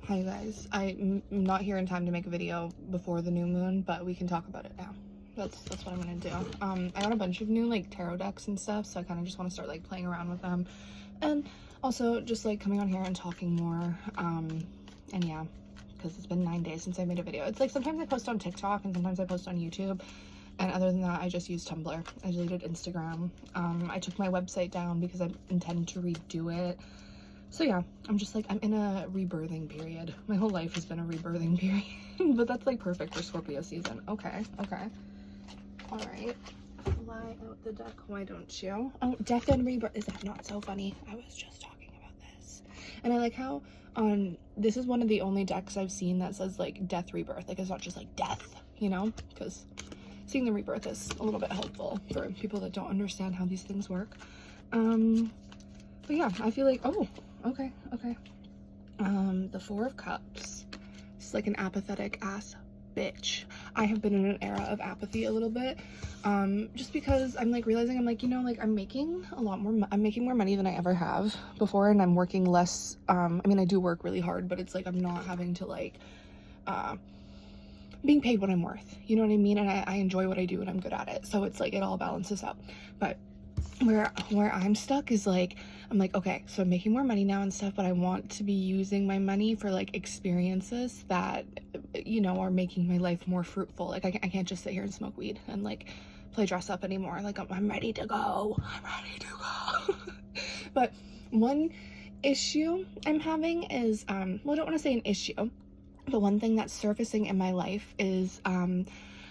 Hi guys, I'm not here in time to make a video before the new moon, but we can talk about it now. That's what I'm gonna do. I got a bunch of new like tarot decks and stuff, so I kind of just want to start like playing around with them, and also just like coming on here and talking more. And yeah, because it's been 9 days since I made a video. It's like sometimes I post on TikTok and sometimes I post on YouTube, and other than that, I just use Tumblr. I deleted Instagram. I took my website down because I intend to redo it. So yeah, I'm just like, I'm in a rebirthing period. My whole life has been a rebirthing period, but that's like perfect for Scorpio season. Okay. All right. Fly out the deck, why don't you? Oh, death and rebirth. Is that not so funny? I was just talking about this. And I like how this is one of the only decks I've seen that says like death rebirth. Like it's not just like death, you know? Because seeing the rebirth is a little bit helpful for people that don't understand how these things work. But yeah, I feel like, oh, okay. The Four of Cups. It's like an apathetic ass bitch. I have been in an era of apathy a little bit, just because I'm like realizing I'm like, you know, like I'm making a lot more, I'm making more money than I ever have before, and I'm working less. I mean, I do work really hard, but it's like I'm not having to like, being paid what I'm worth, you know what I mean? And I enjoy what I do and I'm good at it, so it's like it all balances out. But where I'm stuck is like, I'm like, okay, so I'm making more money now and stuff, but I want to be using my money for like experiences that, you know, are making my life more fruitful. Like I can't just sit here and smoke weed and like play dress up anymore. Like I'm ready to go. But one issue I'm having is, well, I don't want to say an issue, but one thing that's surfacing in my life is,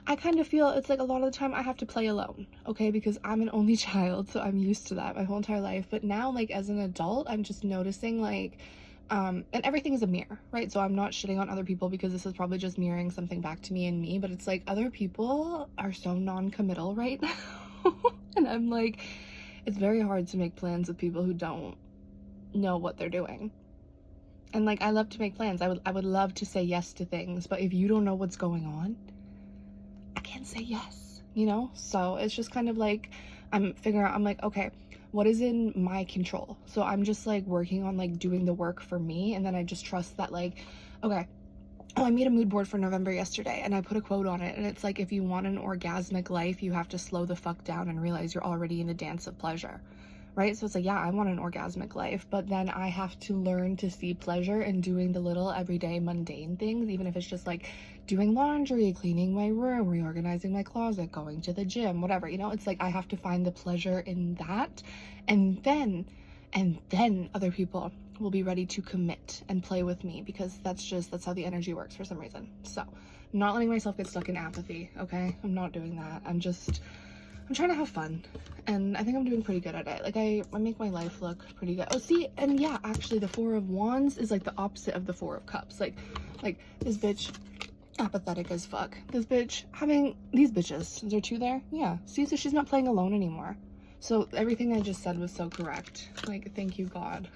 I kind of feel it's like a lot of the time I have to play alone, okay? Because I'm an only child, so I'm used to that my whole entire life. But now, like, as an adult, I'm just noticing, like, and everything is a mirror, right? So I'm not shitting on other people because this is probably just mirroring something back to me and me, but it's like other people are so non-committal right now. And I'm like, it's very hard to make plans with people who don't know what they're doing. And like, I love to make plans. I would love to say yes to things, but if you don't know what's going on, I can't say yes, you know? So it's just kind of like, I'm figuring out, I'm like, okay, what is in my control? So I'm just like working on like doing the work for me. And then I just trust that like, okay, oh, I made a mood board for November yesterday and I put a quote on it. And it's like, if you want an orgasmic life, you have to slow the fuck down and realize you're already in the dance of pleasure. Right? So it's like, yeah, I want an orgasmic life, but then I have to learn to see pleasure in doing the little everyday mundane things, even if it's just like doing laundry, cleaning my room, reorganizing my closet, going to the gym, whatever, you know? It's like I have to find the pleasure in that, and then other people will be ready to commit and play with me, because that's how the energy works for some reason. So I'm not letting myself get stuck in apathy, okay? I'm not doing that. I'm trying to have fun, and I think I'm doing pretty good at it. Like I make my life look pretty good. Oh, see, and yeah, actually the Four of Wands is like the opposite of the Four of Cups. Like this bitch, apathetic as fuck. This bitch having these bitches. Is there two there? Yeah. See, so she's not playing alone anymore. So everything I just said was so correct. Like, thank you, God.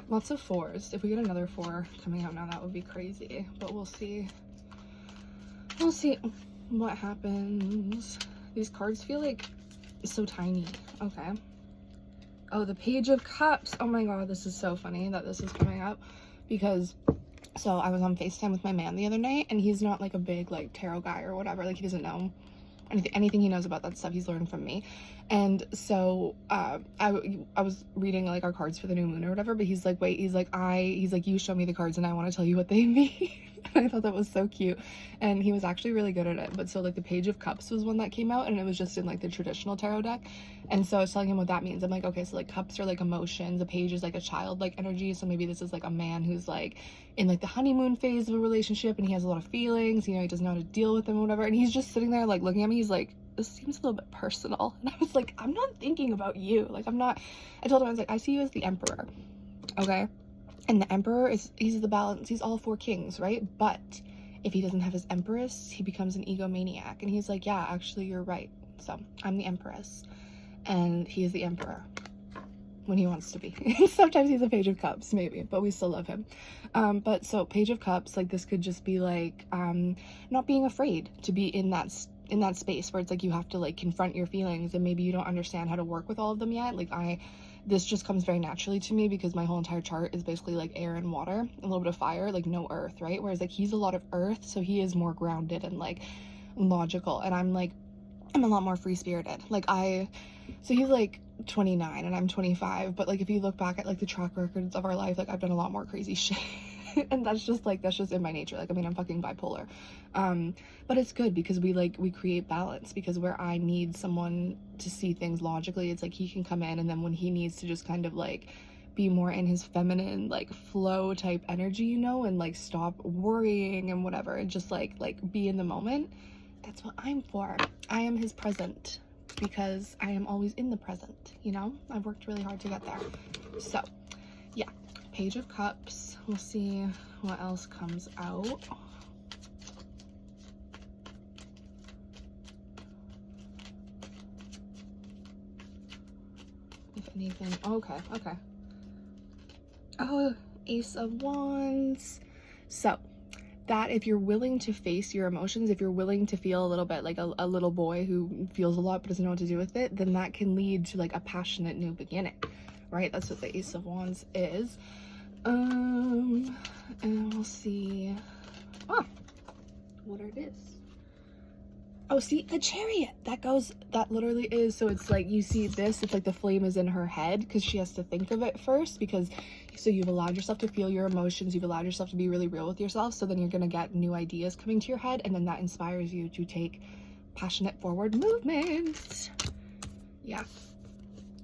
Lots of fours. If we get another four coming out now, that would be crazy. But we'll see. We'll see what happens. These cards feel like so tiny. Okay. Oh, the Page of Cups. Oh my God, this is so funny that this is coming up, because so I was on FaceTime with my man the other night, and he's not like a big like tarot guy or whatever. Like he doesn't know anything he knows about that stuff he's learned from me. And so I was reading like our cards for the new moon or whatever, but he's like, wait, he's like, you show me the cards and I want to tell you what they mean. I thought that was so cute, and he was actually really good at it. But so like the Page of Cups was one that came out, and it was just in like the traditional tarot deck, and so I was telling him what that means. I'm like, okay, so like cups are like emotions, the page is like a childlike energy, so maybe this is like a man who's like in like the honeymoon phase of a relationship, and he has a lot of feelings, you know, he doesn't know how to deal with them or whatever, and he's just sitting there like looking at me, he's like, this seems a little bit personal. And I was like, I'm not thinking about you, like I'm not. I told him, I was like, I see you as the Emperor, okay? And the Emperor he's the balance, he's all four kings, right? But if he doesn't have his Empress, he becomes an egomaniac. And he's like, yeah, actually you're right. So I'm the Empress and he is the Emperor when he wants to be. Sometimes he's a Page of Cups, maybe, but we still love him. But so Page of Cups, like this could just be like not being afraid to be in that space where it's like you have to like confront your feelings, and maybe you don't understand how to work with all of them yet. Like I this just comes very naturally to me because my whole entire chart is basically like air and water, a little bit of fire, like no earth, right? Whereas like he's a lot of earth, so he is more grounded and like logical, and I'm a lot more free-spirited. Like so he's like 29 and I'm 25, but like if you look back at like the track records of our life, like I've done a lot more crazy shit. And that's just in my nature. Like, I mean, I'm fucking bipolar. But it's good because we create balance, because where I need someone to see things logically, it's like he can come in, and then when he needs to just kind of like be more in his feminine like flow type energy, you know, and like stop worrying and whatever, and just like be in the moment. That's what I'm for. I am his present because I am always in the present, you know? I've worked really hard to get there. So yeah, Page of Cups. We'll see what else comes out. If anything. Okay. Oh, Ace of Wands. So that if you're willing to face your emotions, if you're willing to feel a little bit like a little boy who feels a lot but doesn't know what to do with it, then that can lead to like a passionate new beginning, right? That's what the Ace of Wands is. And we'll see what it is. Oh, see, the Chariot. That literally is, so it's like, you see this, it's like the flame is in her head because she has to think of it first, because so you've allowed yourself to feel your emotions, you've allowed yourself to be really real with yourself, so then you're gonna get new ideas coming to your head, and then that inspires you to take passionate forward movements. Yeah.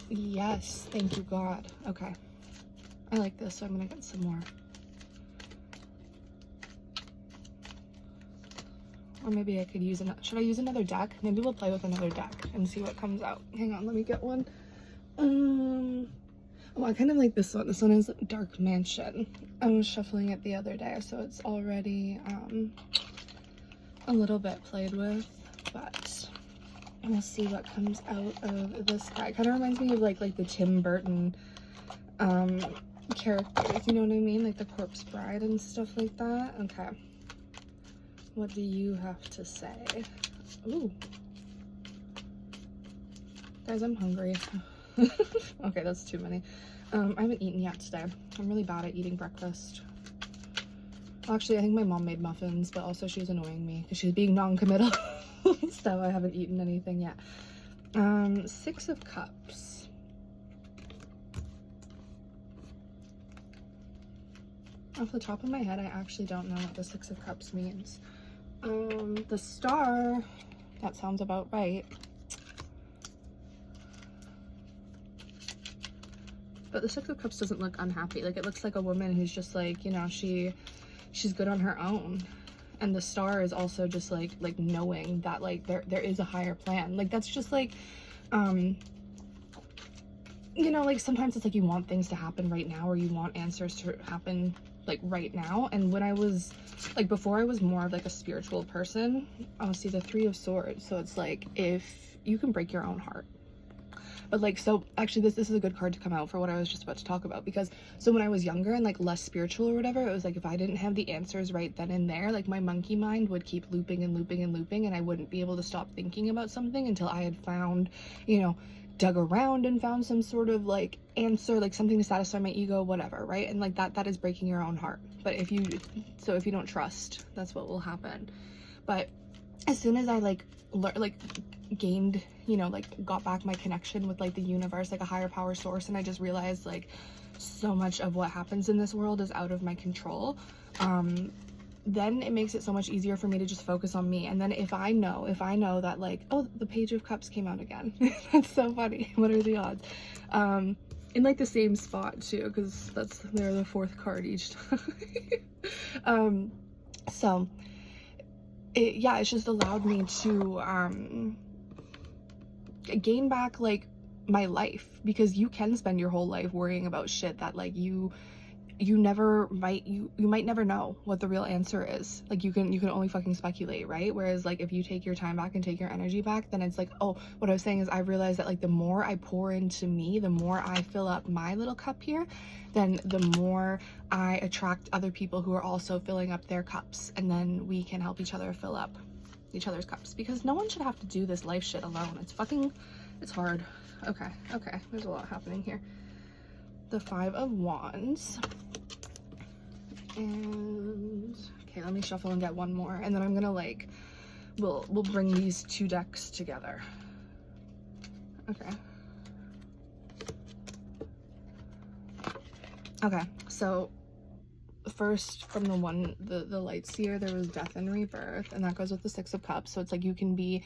Yes, thank you, God. Okay. I like this, so I'm gonna get some more. Or maybe I could use should I use another deck? Maybe we'll play with another deck and see what comes out. Hang on, let me get one. Oh, I kind of like this one. This one is Dark Mansion. I was shuffling it the other day, so it's already a little bit played with, but we'll see what comes out of this guy. Kind of reminds me of like the Tim Burton characters, you know what I mean? Like the Corpse Bride and stuff like that. Okay. What do you have to say? Ooh. Guys, I'm hungry. Okay, that's too many. I haven't eaten yet today. I'm really bad at eating breakfast. Actually, I think my mom made muffins, but also she was annoying me because she's being non-committal. So I haven't eaten anything yet. Six of Cups. Off the top of my head, I actually don't know what the Six of Cups means. The Star, that sounds about right. But the Six of Cups doesn't look unhappy. Like, it looks like a woman who's just like, you know, she's good on her own. And the Star is also just like knowing that like there is a higher plan. Like, that's just like, you know, like sometimes it's like you want things to happen right now, or you want answers to happen like right now. And when I was like, before I was more of like a spiritual person, I'll see the Three of Swords. So it's like, if you can break your own heart. But like, so actually this is a good card to come out for what I was just about to talk about, because so when I was younger and like less spiritual or whatever, it was like if I didn't have the answers right then and there, like my monkey mind would keep looping and looping and looping, and I wouldn't be able to stop thinking about something until I had found, you know, dug around and found some sort of like answer, like something to satisfy my ego, whatever, right? And like that is breaking your own heart. But if you don't trust, that's what will happen. But as soon as I gained, you know, like got back my connection with like the universe, like a higher power source, and I just realized like so much of what happens in this world is out of my control, then it makes it so much easier for me to just focus on me. And then if I know that like, oh, the Page of Cups came out again. That's so funny. What are the odds? In like the same spot too, because they're the fourth card each time. So it's just allowed me to gain back like my life, because you can spend your whole life worrying about shit that like you might never know what the real answer is. Like you can only fucking speculate, right? Whereas like if you take your time back and take your energy back, then it's like, oh, what I was saying is I realized that like the more I pour into me, the more I fill up my little cup here, then the more I attract other people who are also filling up their cups, and then we can help each other fill up each other's cups, because no one should have to do this life shit alone. It's hard. Okay, there's a lot happening here. the Five of Wands. And okay, let me shuffle and get one more, and then I'm gonna like we'll bring these two decks together. Okay. Okay, so first from the lights here, there was death and rebirth, and that goes with the Six of Cups. So it's like you can be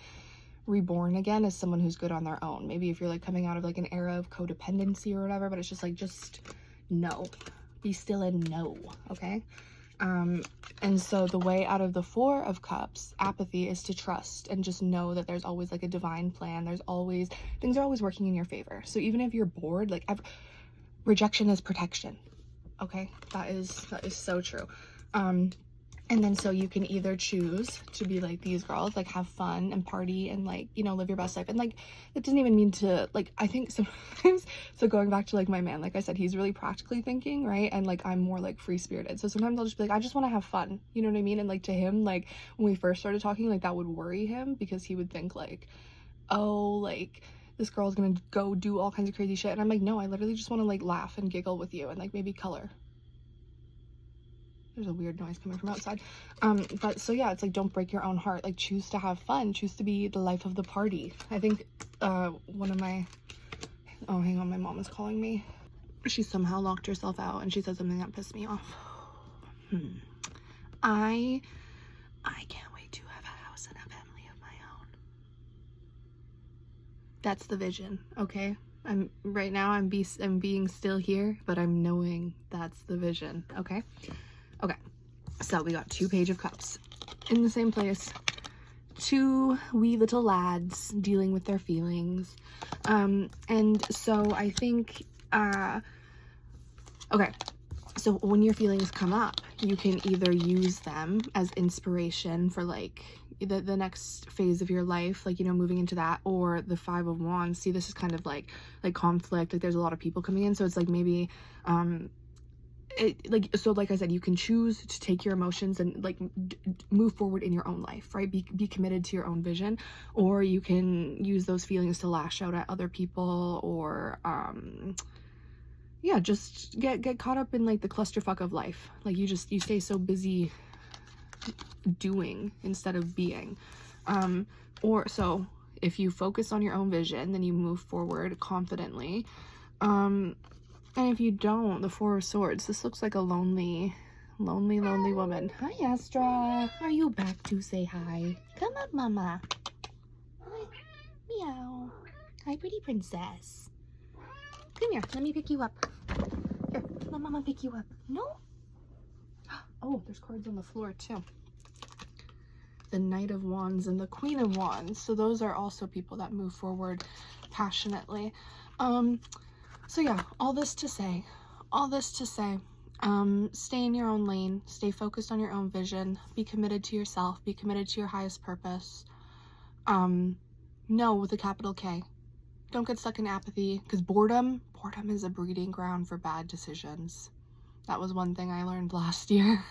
reborn again as someone who's good on their own. Maybe if you're like coming out of like an era of codependency or whatever, but it's just like, just know, be still and know. Okay. And so the way out of the Four of Cups, apathy, is to trust and just know that there's always like a divine plan. There's always, things are always working in your favor. So even if you're bored, like rejection is protection. Okay, that is so true. And then so you can either choose to be like these girls, like have fun and party and like, you know, live your best life. And like, it doesn't even mean to, like, I think sometimes, so going back to like my man, like I said, he's really practically thinking, right? And like, I'm more like free spirited. So sometimes I'll just be like, I just want to have fun. You know what I mean? And like to him, like when we first started talking, like that would worry him because he would think like, oh, like this girl's gonna go do all kinds of crazy shit. And I'm like, no, I literally just want to like laugh and giggle with you and like maybe color. There's a weird noise coming from outside. But so yeah, it's like, don't break your own heart. Like, choose to have fun. Choose to be the life of the party. I think one of my, oh, hang on, my mom is calling me. She somehow locked herself out and she said something that pissed me off. I can't wait to have a house and a family of my own. That's the vision, okay? Right now I'm being still here, but I'm knowing that's the vision, okay? Okay, so we got two Page of Cups in the same place. Two wee little lads dealing with their feelings. And so I think, okay, so when your feelings come up, you can either use them as inspiration for like the next phase of your life, like, you know, moving into that, or the Five of Wands. See, this is kind of like conflict, like there's a lot of people coming in, so it's like maybe, so like I said, you can choose to take your emotions and like move forward in your own life, right? Be committed to your own vision, or you can use those feelings to lash out at other people, or yeah, just get caught up in like the clusterfuck of life. Like you stay so busy doing instead of being. Or so if you focus on your own vision, then you move forward confidently. And if you don't, the Four of Swords, this looks like a lonely woman. Hi, Astra. Are you back to say hi? Come up, mama. Hi. Meow. Hi, pretty princess. Come here. Let me pick you up. Here, let mama pick you up. No? Oh, there's cards on the floor, too. The Knight of Wands and the Queen of Wands. So those are also people that move forward passionately. So yeah, all this to say, stay in your own lane, stay focused on your own vision, be committed to yourself, be committed to your highest purpose. No, with a capital K. Don't get stuck in apathy, because boredom is a breeding ground for bad decisions. That was one thing I learned last year.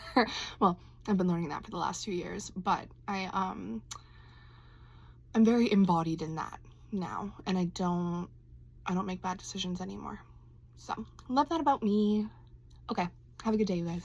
Well, I've been learning that for the last 2 years, but I'm very embodied in that now, and I don't make bad decisions anymore. So, love that about me. Okay, have a good day, you guys.